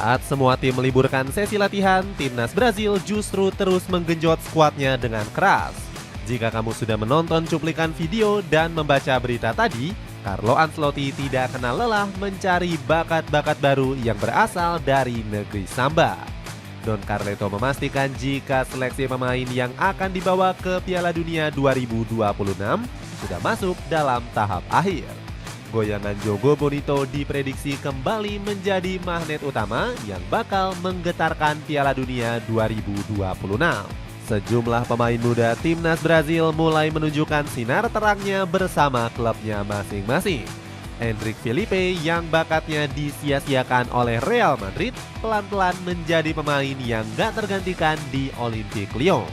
Saat semua tim meliburkan sesi latihan, timnas Brazil justru terus menggenjot skuadnya dengan keras. Jika kamu sudah menonton cuplikan video dan membaca berita tadi, Carlo Ancelotti tidak kenal lelah mencari bakat-bakat baru yang berasal dari negeri Samba. Don Carleto memastikan jika seleksi pemain yang akan dibawa ke Piala Dunia 2026 sudah masuk dalam tahap akhir. Goyangan Jogo Bonito diprediksi kembali menjadi magnet utama yang bakal menggetarkan Piala Dunia 2026. Sejumlah pemain muda timnas Brazil mulai menunjukkan sinar terangnya bersama klubnya masing-masing. Endrick Felipe yang bakatnya disia-siakan oleh Real Madrid pelan-pelan menjadi pemain yang gak tergantikan di Olympique Lyon.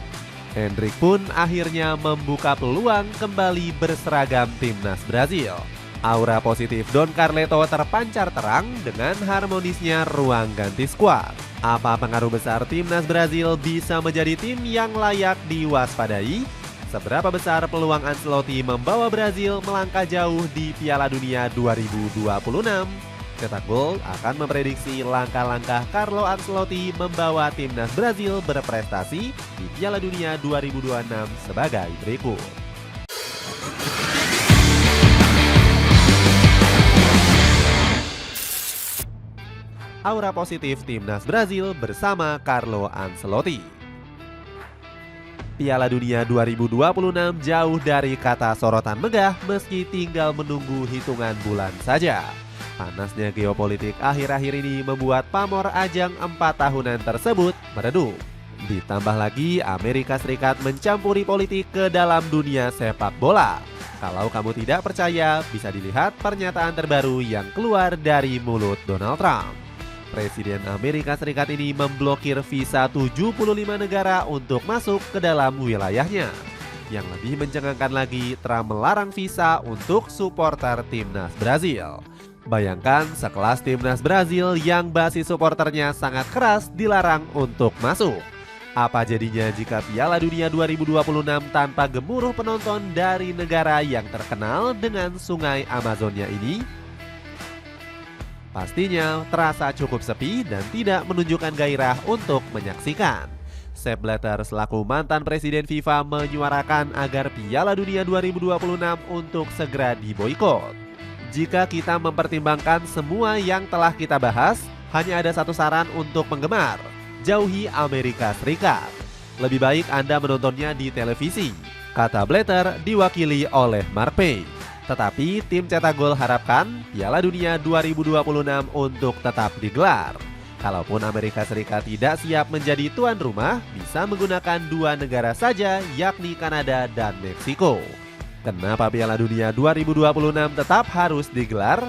Endrick pun akhirnya membuka peluang kembali berseragam timnas Brazil. Aura positif Don Carleto terpancar terang dengan harmonisnya ruang ganti skuad. Apa pengaruh besar timnas Brazil bisa menjadi tim yang layak diwaspadai? Seberapa besar peluang Ancelotti membawa Brazil melangkah jauh di Piala Dunia 2026? Cetak Gol akan memprediksi langkah-langkah Carlo Ancelotti membawa timnas Brazil berprestasi di Piala Dunia 2026 sebagai berikut. Aura positif timnas Brazil bersama Carlo Ancelotti. Piala Dunia 2026 jauh dari kata sorotan megah meski tinggal menunggu hitungan bulan saja. Panasnya geopolitik akhir-akhir ini membuat pamor ajang 4 tahunan tersebut meredup. Ditambah lagi Amerika Serikat mencampuri politik ke dalam dunia sepak bola. Kalau kamu tidak percaya, bisa dilihat pernyataan terbaru yang keluar dari mulut Donald Trump. Presiden Amerika Serikat ini memblokir visa 75 negara untuk masuk ke dalam wilayahnya. Yang lebih mencengangkan lagi, Trump melarang visa untuk supporter timnas Brazil. Bayangkan sekelas timnas Brazil yang basis supporternya sangat keras dilarang untuk masuk. Apa jadinya jika Piala Dunia 2026 tanpa gemuruh penonton dari negara yang terkenal dengan sungai Amazonia ini? Pastinya terasa cukup sepi dan tidak menunjukkan gairah untuk menyaksikan. Sepp Blatter selaku mantan presiden FIFA menyuarakan agar Piala Dunia 2026 untuk segera diboikot. Jika kita mempertimbangkan semua yang telah kita bahas, hanya ada satu saran untuk penggemar: jauhi Amerika Serikat. Lebih baik Anda menontonnya di televisi, kata Blatter diwakili oleh Mark Pay. Tetapi tim cetak gol harapkan Piala Dunia 2026 untuk tetap digelar. Kalaupun Amerika Serikat tidak siap menjadi tuan rumah, bisa menggunakan 2 negara saja, yakni Kanada dan Meksiko. Kenapa Piala Dunia 2026 tetap harus digelar?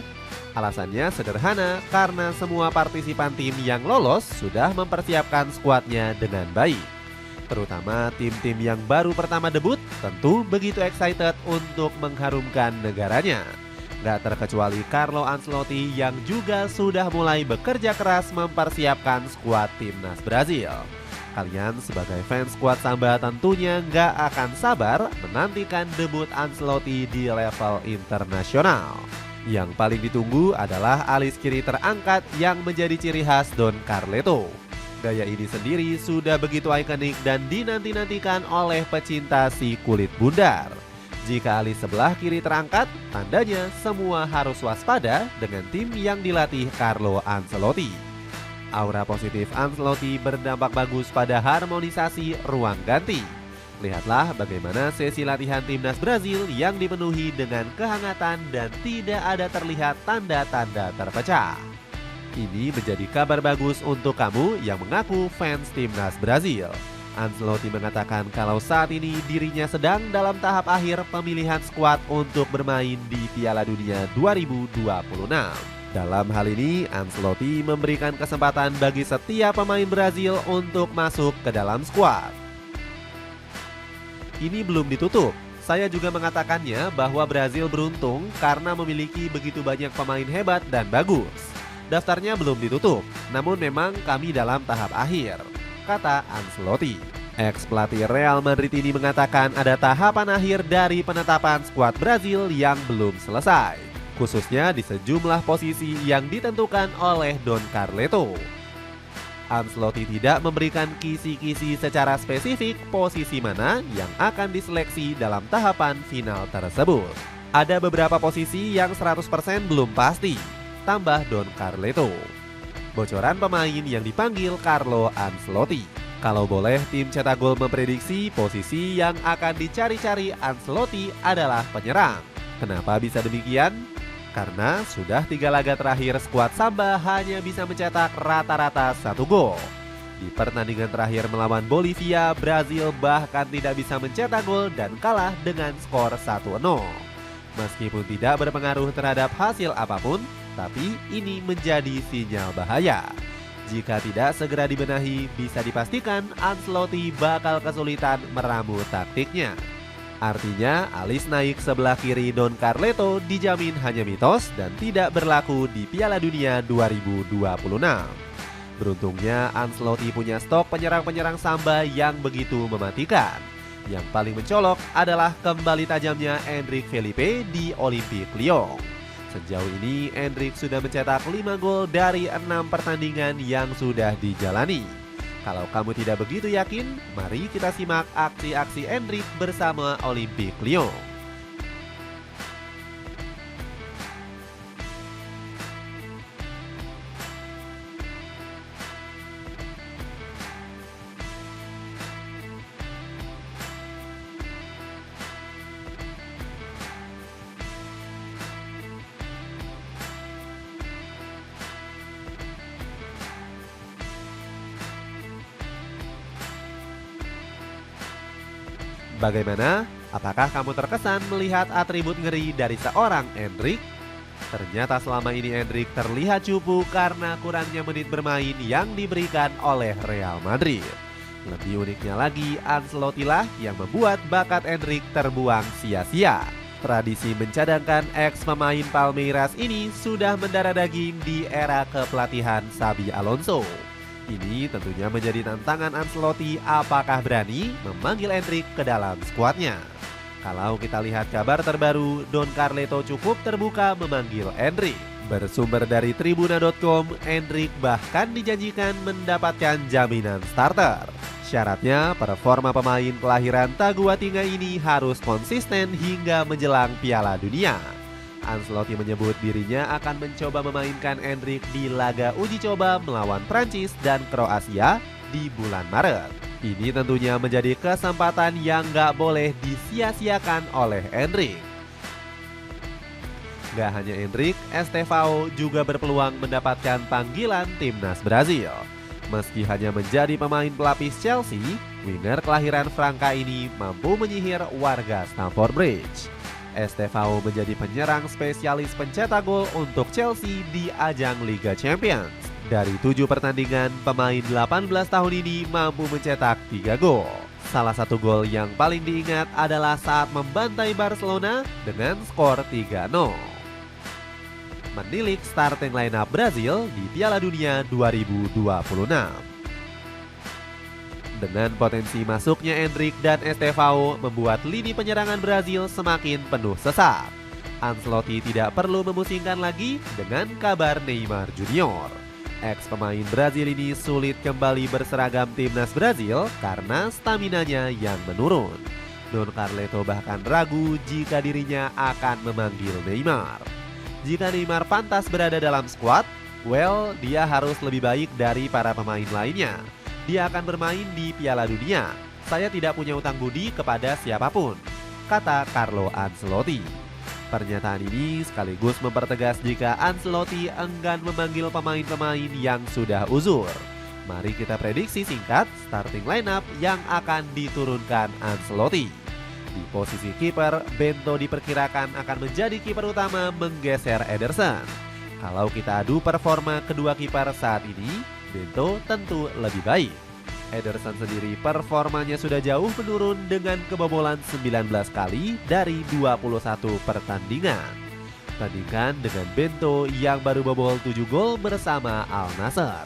Alasannya sederhana, karena semua partisipan tim yang lolos sudah mempersiapkan skuadnya dengan baik. Terutama tim-tim yang baru pertama debut tentu begitu excited untuk mengharumkan negaranya. Gak terkecuali Carlo Ancelotti yang juga sudah mulai bekerja keras mempersiapkan skuad timnas Brazil. Kalian sebagai fans skuad Samba tentunya gak akan sabar menantikan debut Ancelotti di level internasional. Yang paling ditunggu adalah alis kiri terangkat yang menjadi ciri khas Don Carleto. Gaya ini sendiri sudah begitu ikonik dan dinanti-nantikan oleh pecinta si kulit bundar. Jika alis sebelah kiri terangkat, tandanya semua harus waspada dengan tim yang dilatih Carlo Ancelotti. Aura positif Ancelotti berdampak bagus pada harmonisasi ruang ganti. Lihatlah bagaimana sesi latihan timnas Brazil yang dipenuhi dengan kehangatan dan tidak ada terlihat tanda-tanda terpecah. Ini menjadi kabar bagus untuk kamu yang mengaku fans timnas Brazil. Ancelotti mengatakan kalau saat ini dirinya sedang dalam tahap akhir pemilihan skuad untuk bermain di Piala Dunia 2026. Dalam hal ini, Ancelotti memberikan kesempatan bagi setiap pemain Brazil untuk masuk ke dalam skuad. Ini belum ditutup. Saya juga mengatakannya bahwa Brazil beruntung karena memiliki begitu banyak pemain hebat dan bagus. Daftarnya belum ditutup, namun memang kami dalam tahap akhir, kata Ancelotti. Ex-pelatih Real Madrid ini mengatakan ada tahapan akhir dari penetapan skuad Brazil yang belum selesai, khususnya di sejumlah posisi yang ditentukan oleh Don Carleto. Ancelotti tidak memberikan kisi-kisi secara spesifik posisi mana yang akan diseleksi dalam tahapan final tersebut. Ada beberapa posisi yang 100% belum pasti, tambah Don Carleto. Bocoran pemain yang dipanggil Carlo Ancelotti. Kalau boleh, tim cetak gol memprediksi posisi yang akan dicari-cari Ancelotti adalah penyerang. Kenapa bisa demikian? Karena sudah 3 laga terakhir skuad Samba hanya bisa mencetak rata-rata 1 gol. Di pertandingan terakhir melawan Bolivia, Brazil bahkan tidak bisa mencetak gol dan kalah dengan skor 1-0. Meskipun tidak berpengaruh terhadap hasil apapun, tapi ini menjadi sinyal bahaya. Jika tidak segera dibenahi, bisa dipastikan Ancelotti bakal kesulitan meramu taktiknya. Artinya, alis naik sebelah kiri Don Carleto dijamin hanya mitos dan tidak berlaku di Piala Dunia 2026. Beruntungnya, Ancelotti punya stok penyerang-penyerang Samba yang begitu mematikan. Yang paling mencolok adalah kembali tajamnya Endrick Felipe di Olympique Lyon. Sejauh ini, Endrick sudah mencetak 5 gol dari 6 pertandingan yang sudah dijalani. Kalau kamu tidak begitu yakin, mari kita simak aksi-aksi Endrick bersama Olympique Lyon. Bagaimana? Apakah kamu terkesan melihat atribut ngeri dari seorang Endrick? Ternyata selama ini Endrick terlihat cupu karena kurangnya menit bermain yang diberikan oleh Real Madrid. Lebih uniknya lagi, Ancelotti lah yang membuat bakat Endrick terbuang sia-sia. Tradisi mencadangkan ex pemain Palmeiras ini sudah mendarah daging di era kepelatihan Xabi Alonso. Ini tentunya menjadi tantangan Ancelotti apakah berani memanggil Endrick ke dalam skuadnya. Kalau kita lihat kabar terbaru, Don Carleto cukup terbuka memanggil Endrick. Bersumber dari Tribuna.com, Endrick bahkan dijanjikan mendapatkan jaminan starter. Syaratnya, performa pemain kelahiran Taguatinga ini harus konsisten hingga menjelang Piala Dunia. Ancelotti menyebut dirinya akan mencoba memainkan Endrick di laga uji coba melawan Prancis dan Kroasia di bulan Maret. Ini tentunya menjadi kesempatan yang gak boleh disia-siakan oleh Endrick. Gak hanya Endrick, Estevao juga berpeluang mendapatkan panggilan timnas Brazil. Meski hanya menjadi pemain pelapis Chelsea, winger kelahiran Franka ini mampu menyihir warga Stamford Bridge. Estevao menjadi penyerang spesialis pencetak gol untuk Chelsea di ajang Liga Champions. Dari 7 pertandingan, pemain 18 tahun ini mampu mencetak 3 gol. Salah satu gol yang paling diingat adalah saat membantai Barcelona dengan skor 3-0. Menilik starting lineup Brazil di Piala Dunia 2026. Dengan potensi masuknya Endrick dan Estevao membuat lini penyerangan Brazil semakin penuh sesak. Ancelotti tidak perlu memusingkan lagi dengan kabar Neymar Junior. Ex pemain Brazil ini sulit kembali berseragam timnas Brazil karena staminanya yang menurun. Don Carleto bahkan ragu jika dirinya akan memanggil Neymar. Jika Neymar pantas berada dalam skuad, dia harus lebih baik dari para pemain lainnya. Dia akan bermain di Piala Dunia. Saya tidak punya utang budi kepada siapapun, kata Carlo Ancelotti. Pernyataan ini sekaligus mempertegas jika Ancelotti enggan memanggil pemain-pemain yang sudah uzur. Mari kita prediksi singkat starting lineup yang akan diturunkan Ancelotti. Di posisi kiper, Bento diperkirakan akan menjadi kiper utama menggeser Ederson. Kalau kita adu performa kedua kiper saat ini, Bento tentu lebih baik. Ederson sendiri performanya sudah jauh menurun dengan kebobolan 19 kali dari 21 pertandingan. Bandingkan dengan Bento yang baru bobol 7 gol bersama Al Nassr.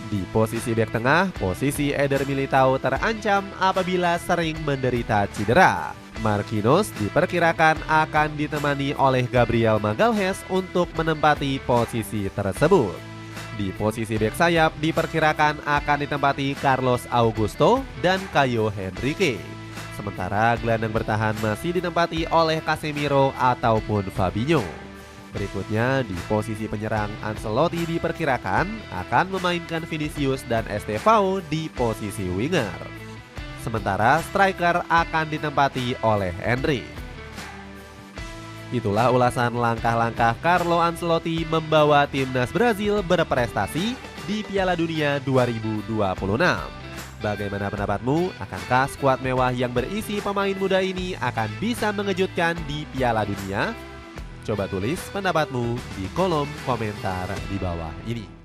Di posisi bek tengah, posisi Eder Militao terancam apabila sering menderita cedera. Marquinhos diperkirakan akan ditemani oleh Gabriel Magalhaes untuk menempati posisi tersebut. Di posisi bek sayap diperkirakan akan ditempati Carlos Augusto dan Caio Henrique. Sementara gelandang bertahan masih ditempati oleh Casemiro ataupun Fabinho. Berikutnya di posisi penyerang Ancelotti diperkirakan akan memainkan Vinicius dan Estevao di posisi winger. Sementara striker akan ditempati oleh Henry. Itulah ulasan langkah-langkah Carlo Ancelotti membawa timnas Brazil berprestasi di Piala Dunia 2026. Bagaimana pendapatmu? Akankah skuad mewah yang berisi pemain muda ini akan bisa mengejutkan di Piala Dunia? Coba tulis pendapatmu di kolom komentar di bawah ini.